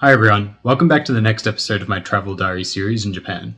Hi everyone, welcome back to the next episode of my travel diary series in Japan.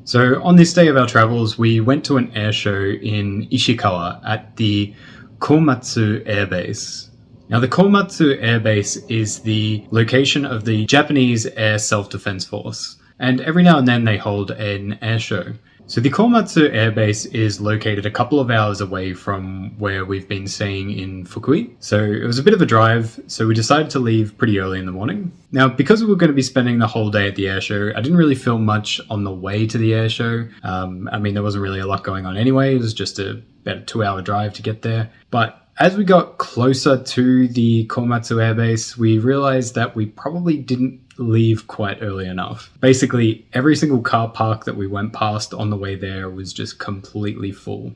So on this day of our travels, we went to an airshow in Ishikawa at the Komatsu Airbase. Now the Komatsu Airbase is the location of the Japanese Air Self-Defense Force, and every now and then they hold an airshow. So the Komatsu Airbase is located a couple of hours away from where we've been staying in Fukui. So it was a bit of a drive, so we decided to leave pretty early in the morning. Now, because we were going to be spending the whole day at the airshow, I didn't really film much on the way to the airshow. There wasn't really a lot going on anyway. It was just about a 2-hour drive to get there. But as we got closer to the Komatsu Airbase, we realized that we probably didn't leave quite early enough. Basically, every single car park that we went past on the way there was just completely full.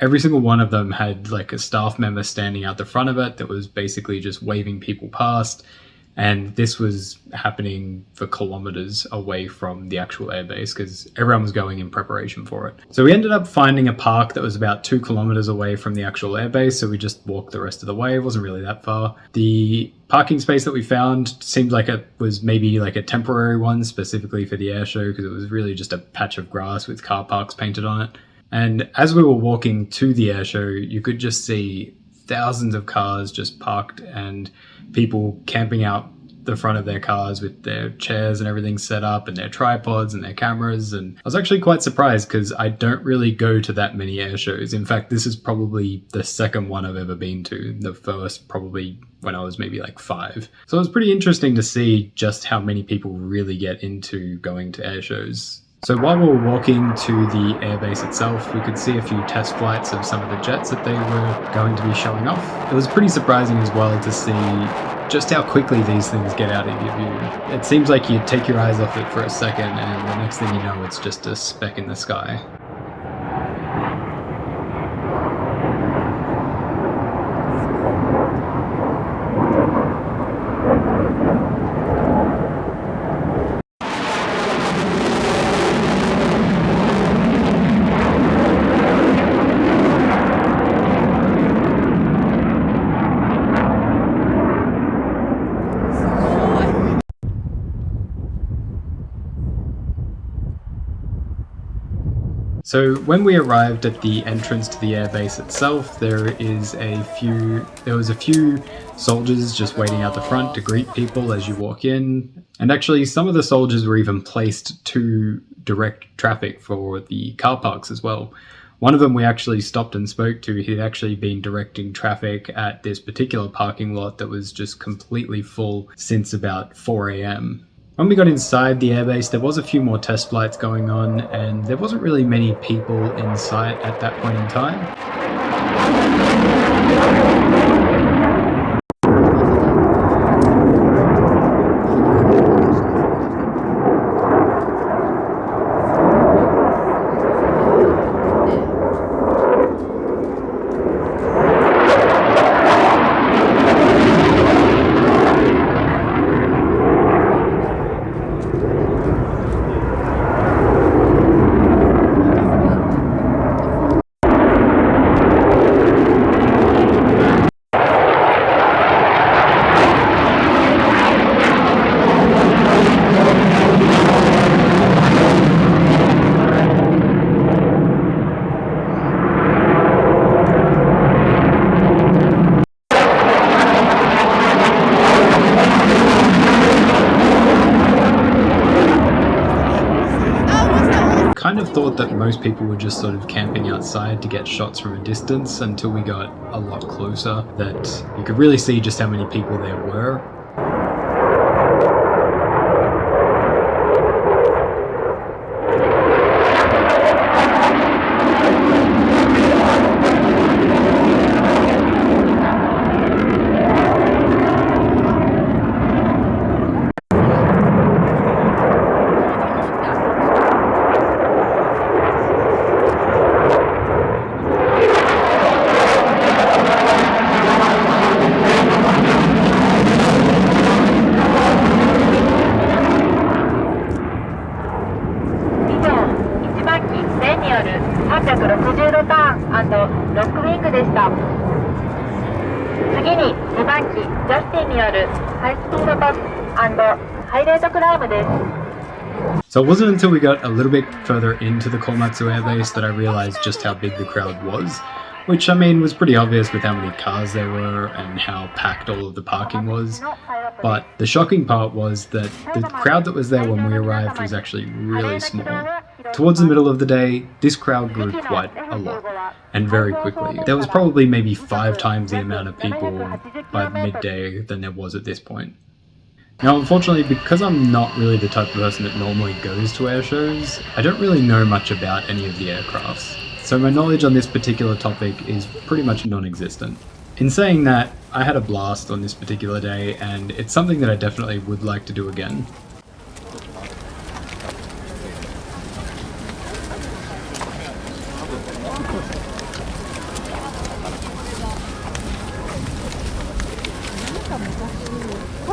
Every single one of them had like a staff member standing out the front of it that was basically just waving people past. And this was happening for kilometers away from the actual airbase because everyone was going in preparation for it. So we ended up finding a park that was about 2 kilometers away from the actual airbase. So we just walked the rest of the way. It wasn't really that far. The parking space that we found seemed like it was maybe like a temporary one specifically for the airshow because it was really just a patch of grass with car parks painted on it. And as we were walking to the airshow, you could just see thousands of cars just parked and people camping out the front of their cars with their chairs and everything set up and their tripods and their cameras. And I was actually quite surprised because I don't really go to that many air shows. In fact, this is probably the second one I've ever been to. The first probably when I was maybe like 5. So it was pretty interesting to see just how many people really get into going to air shows. So while we were walking to the airbase itself, we could see a few test flights of some of the jets that they were going to be showing off. It was pretty surprising as well to see just how quickly these things get out of your view. It seems like you take your eyes off it for a second and the next thing you know it's just a speck in the sky. So when we arrived at the entrance to the airbase itself, there was a few soldiers just waiting out the front to greet people as you walk in. And actually some of the soldiers were even placed to direct traffic for the car parks as well. One of them we actually stopped and spoke to. He'd actually been directing traffic at this particular parking lot that was just completely full since about 4 a.m. When we got inside the airbase, there was a few more test flights going on, and there wasn't really many people in sight at that point in time. Kind of thought that most people were just sort of camping outside to get shots from a distance until we got a lot closer that you could really see just how many people there were.360度ターン&ロックウィングでした。次に2番機ジャスティンによるハイスピードパスハイレートクライムです。 So it wasn't until we got a little bit further into the Komatsu airbase that I realized just how big the crowd was, which I mean was pretty obvious with how many cars there were and how packed all of the parking was. But the shocking part was that the crowd that was there when we arrived was actually really small. Towards the middle of the day, this crowd grew quite a lot, and very quickly. There was probably maybe 5 times the amount of people by midday than there was at this point. Now, unfortunately, because I'm not really the type of person that normally goes to air shows, I don't really know much about any of the aircrafts. So my knowledge on this particular topic is pretty much non-existent. In saying that, I had a blast on this particular day, and it's something that I definitely would like to do again.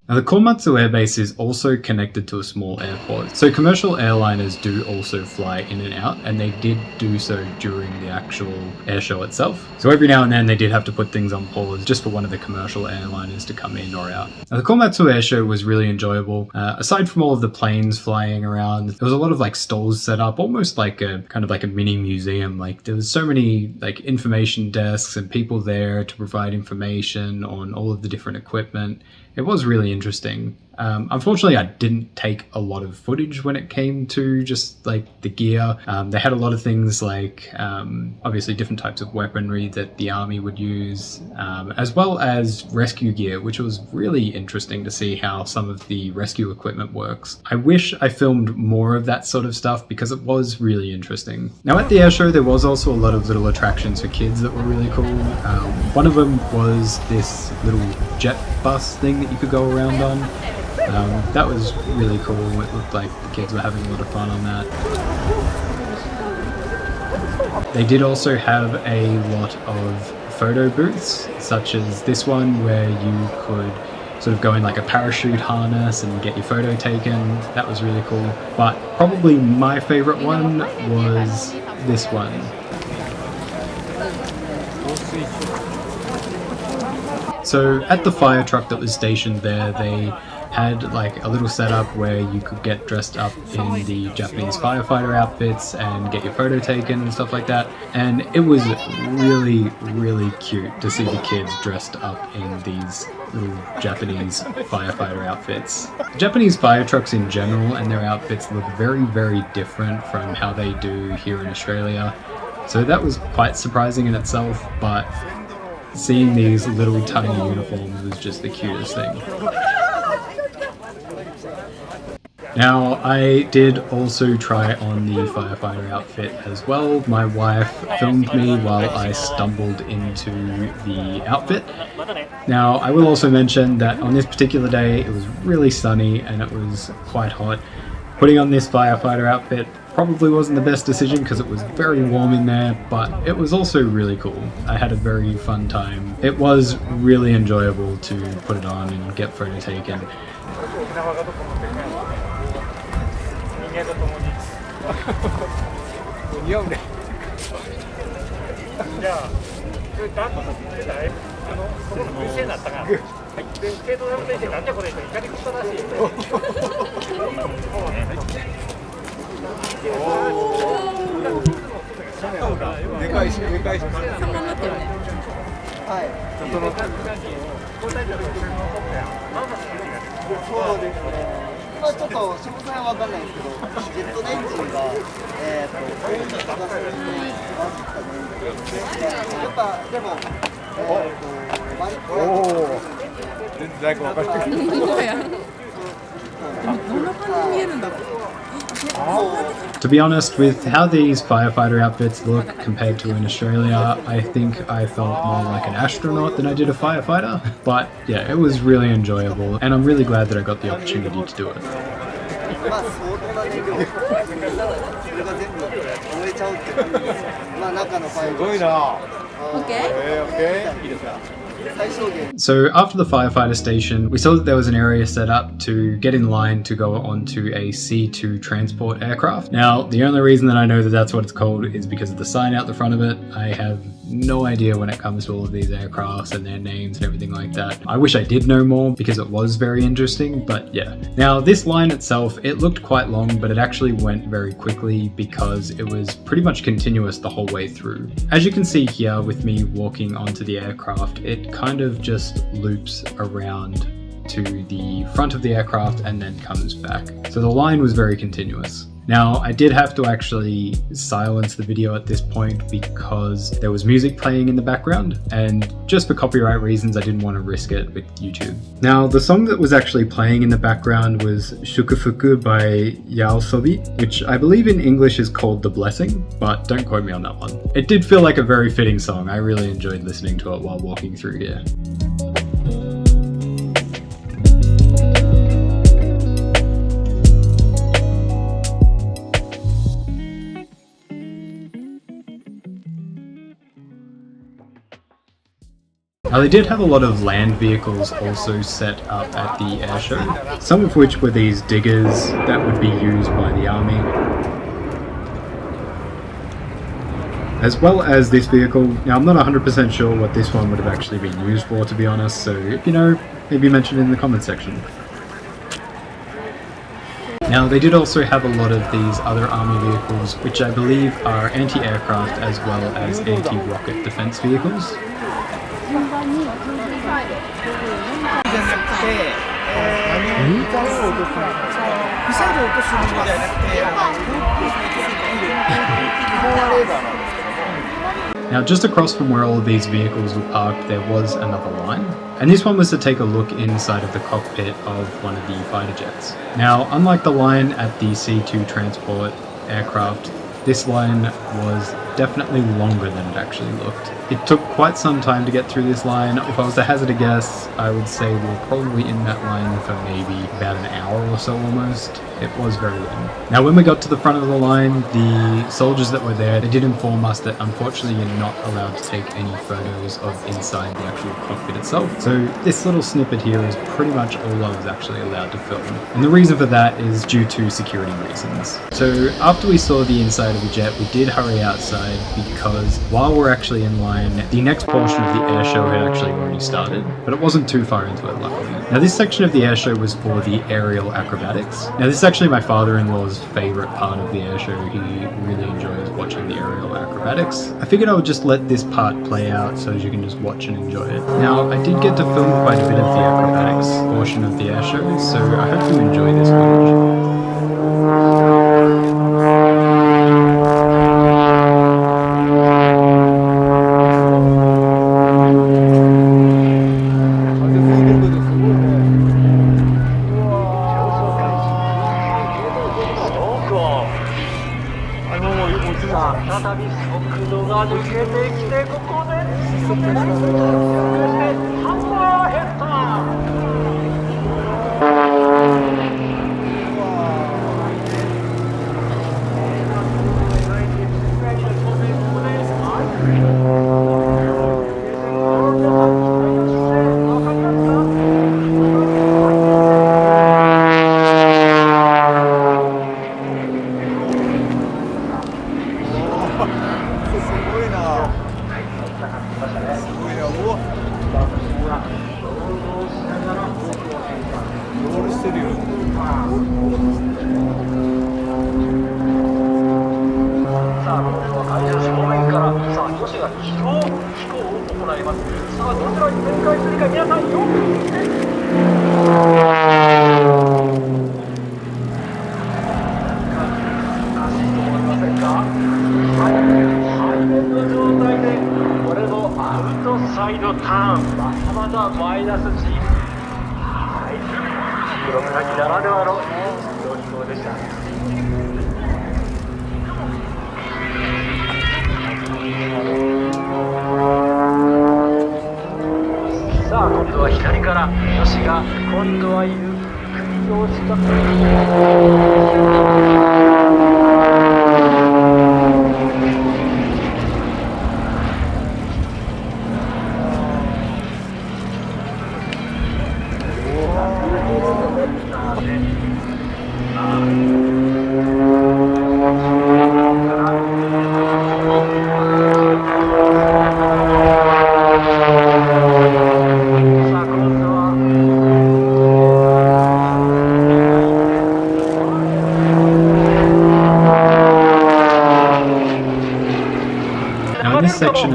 Now, the Komatsu airbase is also connected to a small airport, so commercial airliners do also fly in and out, and they did do so during the actual airshow itself. So every now and then they did have to put things on pause just for one of the commercial airliners to come in or out. Now, the Komatsu Airshow was really enjoyable. Aside from all of the planes flying around, there was a lot of like stalls set up, almost like a kind of like a mini museum. Like there was so many like information desks and people there to provide information on all of the different equipment. It was really interesting. Unfortunately, I didn't take a lot of footage when it came to just like the gear. They had a lot of things like obviously different types of weaponry that the army would use, as well as rescue gear, which was really interesting to see how some of the rescue equipment works. I wish I filmed more of that sort of stuff because it was really interesting. Now at the airshow, there was also a lot of little attractions for kids that were really cool. One of them was this little jet bus thing that you could go around on. That was really cool. It looked like the kids were having a lot of fun on that. They did also have a lot of photo booths, such as this one where you could sort of go in like a parachute harness and get your photo taken. That was really cool. But probably my favorite one was this one. So at the fire truck that was stationed there, they had like a little setup where you could get dressed up in the Japanese firefighter outfits and get your photo taken and stuff like that. And it was really, really cute to see the kids dressed up in these little Japanese firefighter outfits. Japanese fire trucks in general and their outfits look very, very different from how they do here in Australia. So that was quite surprising in itself, but seeing these little tiny uniforms was just the cutest thing. Now, I did also try on the firefighter outfit as well. My wife filmed me while I stumbled into the outfit. Now, I will also mention that on this particular day, it was really sunny and it was quite hot. Putting on this firefighter outfit probably wasn't the best decision because it was very warm in there, but it was also really cool. I had a very fun time. It was really enjoyable to put it on and get photo taken. To be honest, with how these firefighter outfits look compared to in Australia, I think I felt more like an astronaut than I did a firefighter. But yeah, it was really enjoyable, and I'm really glad that I got the opportunity to do it. So after the firefighter station, we saw that there was an area set up to get in line to go onto a C2 transport aircraft. Now, the only reason that I know that that's what it's called is because of the sign out the front of it. I have no idea when it comes to all of these aircrafts and their names and everything like that. I wish I did know more because it was very interesting, but yeah. Now this line itself, it looked quite long, but it actually went very quickly because it was pretty much continuous the whole way through. As you can see here with me walking onto the aircraft, it kind of just loops around to the front of the aircraft and then comes back. So the line was very continuous. Now, I did have to actually silence the video at this point because there was music playing in the background, and just for copyright reasons, I didn't want to risk it with YouTube. Now, the song that was actually playing in the background was Shukufuku by Yaosobi, which I believe in English is called The Blessing, but don't quote me on that one. It did feel like a very fitting song. I really enjoyed listening to it while walking through here. Now they did have a lot of land vehicles also set up at the airshow, some of which were these diggers that would be used by the army. As well as this vehicle. Now I'm not 100% sure what this one would have actually been used for, to be honest, so if you know, maybe mention it in the comment section. Now they did also have a lot of these other army vehicles, which I believe are anti-aircraft as well as anti-rocket defense vehicles. Now just across from where all of these vehicles were parked there was another line, and this one was to take a look inside of the cockpit of one of the fighter jets. Now unlike the line at the C-2 transport aircraft, this line was definitely longer than it actually looked. It took quite some time to get through this line. If I was to hazard a guess, I would say we were probably in that line for maybe about an hour or so almost. It was very long. Now when we got to the front of the line, the soldiers that were there, they did inform us that unfortunately you're not allowed to take any photos of inside the actual cockpit itself. So this little snippet here is pretty much all I was actually allowed to film. And the reason for that is due to security reasons. So after we saw the inside of the jet, we did hurry outside because while we're actually in line, the next portion of the airshow had actually already started, but it wasn't too far into it luckily. Now this section of the airshow was for the aerial acrobatics. Now this is actually my father-in-law's favourite part of the airshow. He really enjoys watching the aerial acrobatics. I figured I would just let this part play out so as you can just watch and enjoy it. Now I did get to film quite a bit of the acrobatics portion of the airshow, so I hope you enjoy this footage.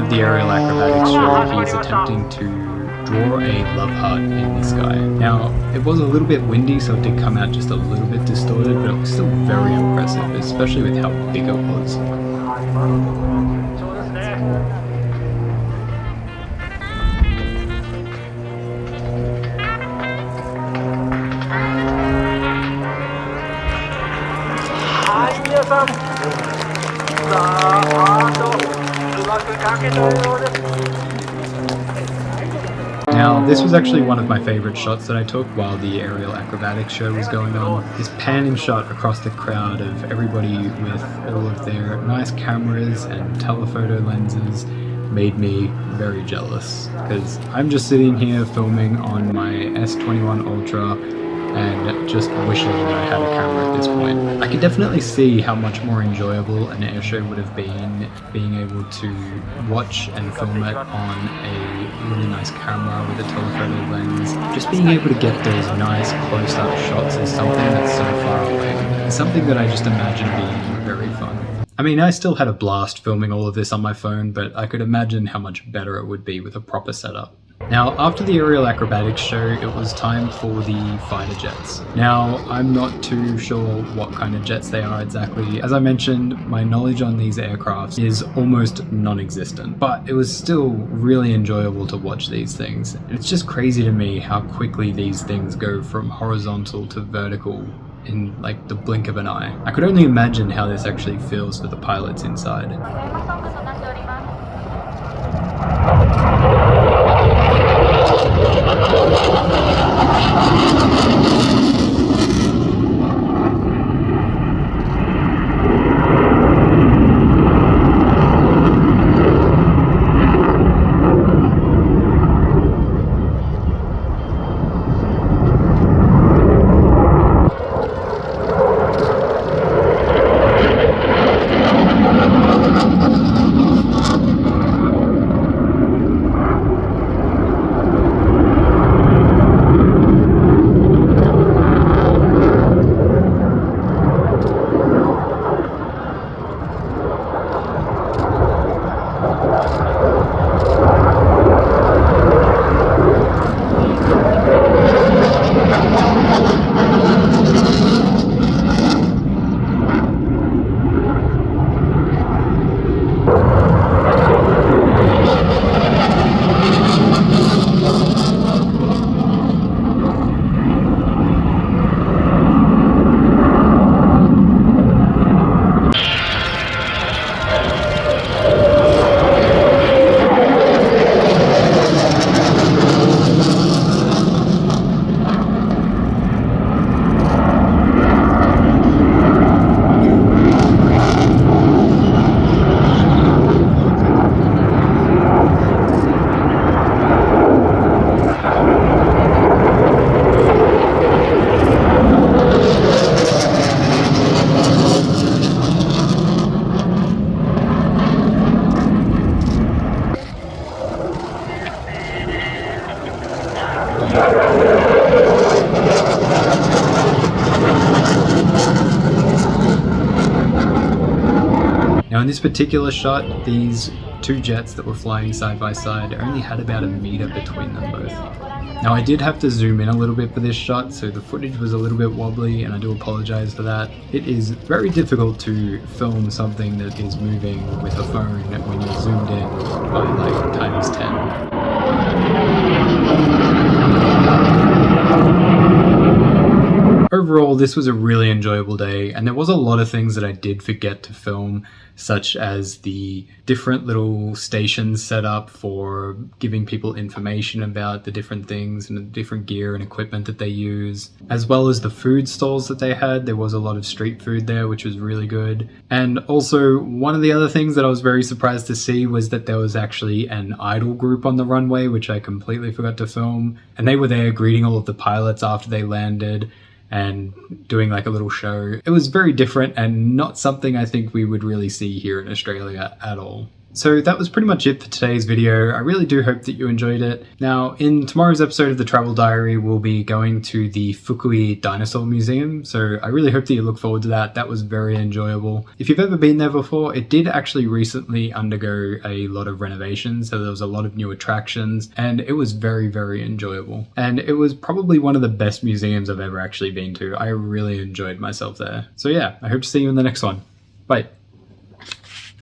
of the aerial acrobatics show, he is attempting to draw a love heart in the sky. Now, it was a little bit windy, so it did come out just a little bit distorted, but it was still very impressive, especially with how big it was. Now, this was actually one of my favorite shots that I took while the aerial acrobatics show was going on. This panning shot across the crowd of everybody with all of their nice cameras and telephoto lenses made me very jealous, because I'm just sitting here filming on my S21 Ultra and just wishing that I had a camera at this point. I could definitely see how much more enjoyable an airshow would have been being able to watch and film it on a really nice camera with a telephoto lens. Just being able to get those nice close-up shots of something that's so far away is something that I just imagine being very fun. I mean, I still had a blast filming all of this on my phone, but I could imagine how much better it would be with a proper setup. Now, after the aerial acrobatics show, it was time for the fighter jets. Now, I'm not too sure what kind of jets they are exactly. As I mentioned, my knowledge on these aircrafts is almost non-existent, but it was still really enjoyable to watch these things. It's just crazy to me how quickly these things go from horizontal to vertical in like the blink of an eye. I could only imagine how this actually feels for the pilots inside. Now in this particular shot, these two jets that were flying side by side only had about a meter between them both. Now I did have to zoom in a little bit for this shot, so the footage was a little bit wobbly, and I do apologize for that. It is very difficult to film something that is moving with a phone when you're zoomed in by like times 10. Overall, this was a really enjoyable day, and there was a lot of things that I did forget to film, such as the different little stations set up for giving people information about the different things and the different gear and equipment that they use, as well as the food stalls that they had. There was a lot of street food there, which was really good. And also, one of the other things that I was very surprised to see was that there was actually an idol group on the runway, which I completely forgot to film, and they were there greeting all of the pilots after they landed and doing like a little show. It was very different and not something I think we would really see here in Australia at all. So that was pretty much it for today's video. I really do hope that you enjoyed it. Now, in tomorrow's episode of the Travel Diary, we'll be going to the Fukui Dinosaur Museum, so I really hope that you look forward to that. That was very enjoyable. If you've ever been there before, it did actually recently undergo a lot of renovations, so there was a lot of new attractions, and it was very, very enjoyable. And it was probably one of the best museums I've ever actually been to. I really enjoyed myself there. So yeah, I hope to see you in the next one. Bye.